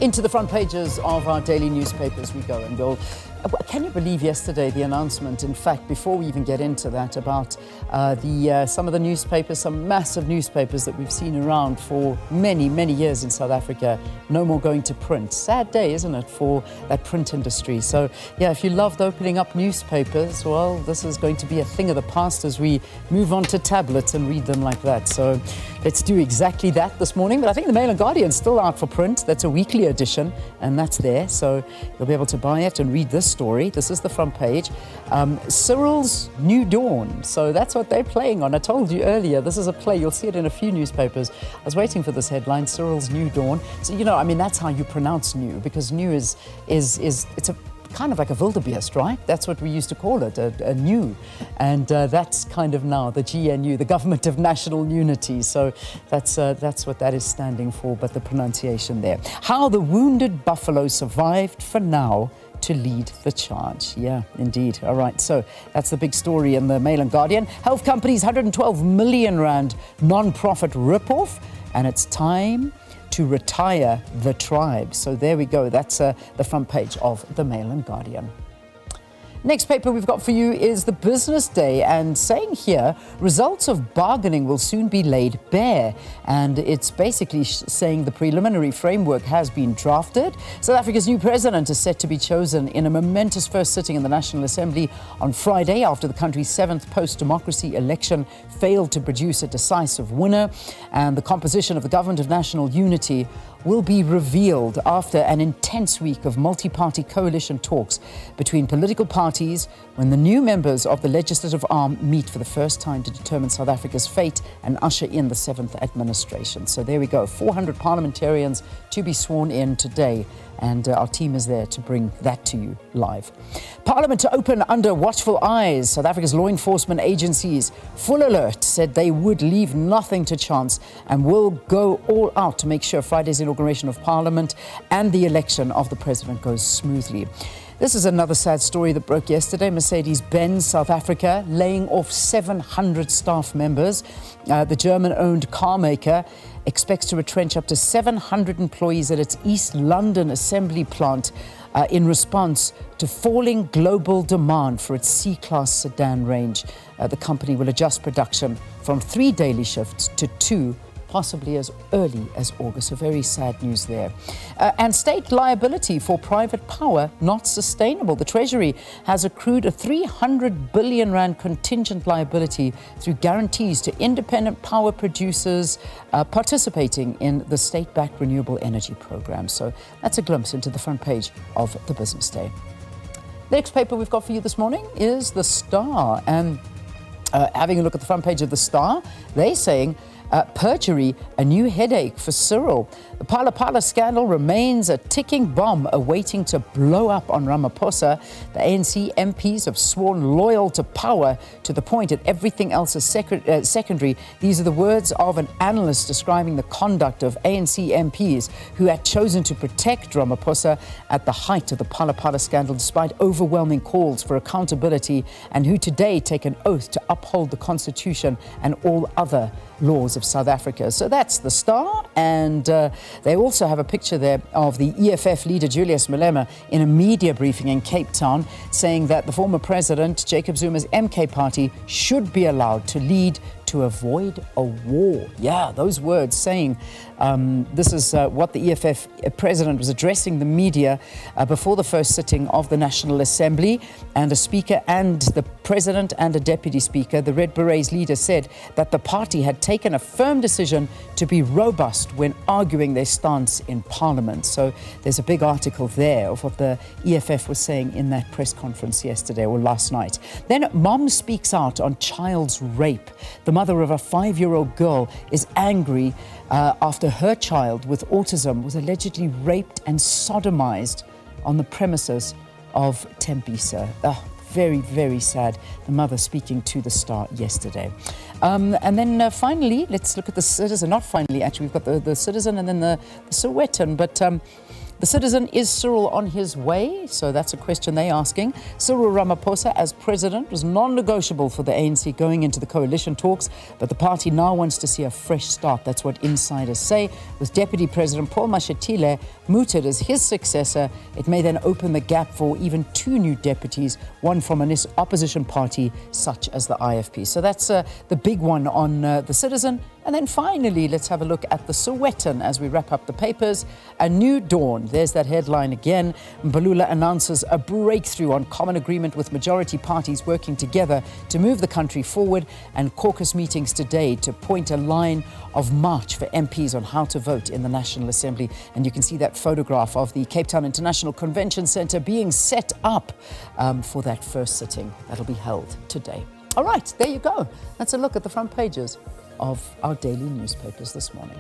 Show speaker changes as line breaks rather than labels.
Into the front pages of our daily newspapers we go, and we'll... Can you believe yesterday the announcement, in fact, before we even get into that, about some of the newspapers, some massive newspapers that we've seen around for many, many years in South Africa, no more going to print. Sad day, isn't it, for that print industry? So, yeah, if you loved opening up newspapers, well, this is going to be a thing of the past as we move on to tablets and read them like that. So let's do exactly that this morning. But I think the Mail and Guardian is still out for print. That's a weekly edition, and that's there. So you'll be able to buy it and read this story. This is the front page. Cyril's New Dawn. So that's what they're playing on. I told you earlier, this is a play. You'll see it in a few newspapers. I was waiting for this headline, Cyril's New Dawn. So, you know, I mean, that's how you pronounce new, because new is it's a kind of like a wildebeest, right? That's what we used to call it, a new. And that's kind of now the GNU, the Government of National Unity. So that's what that is standing for, but the pronunciation there. How the wounded buffalo survived for now to lead the charge. Yeah, indeed. All right, so that's the big story in the Mail and Guardian. Health companies, 112 million rand non-profit rip-off, and it's time to retire the tribe. So there we go. That's the front page of the Mail and Guardian. Next paper we've got for you is the Business Day, and saying here, results of bargaining will soon be laid bare. And it's basically saying the preliminary framework has been drafted. South Africa's new president is set to be chosen in a momentous first sitting in the National Assembly on Friday, after the country's 7th post-democracy election failed to produce a decisive winner. And the composition of the Government of National Unity will be revealed after an intense week of multi-party coalition talks between political parties, when the new members of the legislative arm meet for the first time to determine South Africa's fate and usher in the 7th administration. So there we go, 400 parliamentarians to be sworn in today, and our team is there to bring that to you live. Parliament to open under watchful eyes. South Africa's law enforcement agencies, full alert, said they would leave nothing to chance and will go all out to make sure Friday's inauguration of Parliament and the election of the president goes smoothly. This is another sad story that broke yesterday. Mercedes-Benz South Africa laying off 700 staff members. The German-owned car maker expects to retrench up to 700 employees at its East London assembly plant in response to falling global demand for its C-Class sedan range. The company will adjust production from 3 daily shifts to 2, possibly as early as August. So very sad news there. And state liability for private power not sustainable. The Treasury has accrued a 300 billion rand contingent liability through guarantees to independent power producers participating in the state-backed renewable energy program. So that's a glimpse into the front page of the Business Day. The next paper we've got for you this morning is The Star. And having a look at the front page of The Star, they're saying, perjury, a new headache for Cyril. The Phala scandal remains a ticking bomb awaiting to blow up on Ramaphosa. The ANC MPs have sworn loyal to power to the point that everything else is secondary. These are the words of an analyst describing the conduct of ANC MPs who had chosen to protect Ramaphosa at the height of the Phala scandal, despite overwhelming calls for accountability, and who today take an oath to uphold the Constitution and all other laws of South Africa. So that's The Star, and they also have a picture there of the EFF leader Julius Malema in a media briefing in Cape Town, saying that the former president, Jacob Zuma's MK party, should be allowed to lead to avoid a war. Yeah, those words saying this is what the EFF president was addressing the media before the first sitting of the National Assembly, and a speaker and the president and a deputy speaker. The Red Berets leader said that the party had taken a firm decision to be robust when arguing their stance in Parliament. So there's a big article there of what the EFF was saying in that press conference yesterday or last night. Then mom speaks out on child's rape. The mother of a 5-year-old girl is angry after her child with autism was allegedly raped and sodomized on the premises of Tembisa. Very, very sad. The mother speaking to The Star yesterday. And then finally, let's look at the Citizen. Not finally, actually, we've got the Citizen and then the Sowetan. But The Citizen, is Cyril on his way? So that's a question they're asking. Cyril Ramaphosa as president was non-negotiable for the ANC going into the coalition talks, but the party now wants to see a fresh start. That's what insiders say. With Deputy President Paul Mashatile mooted as his successor, it may then open the gap for even 2 new deputies, one from an opposition party such as the IFP. So that's the big one on the Citizen. And then finally, let's have a look at the Sowetan as we wrap up the papers. A new dawn. There's that headline again. Mbalula announces a breakthrough on common agreement with majority parties working together to move the country forward, and caucus meetings today to point a line of march for MPs on how to vote in the National Assembly. And you can see that photograph of the Cape Town International Convention Centre being set up for that first sitting that'll be held today. All right, there you go. That's a look at the front pages of our daily newspapers this morning.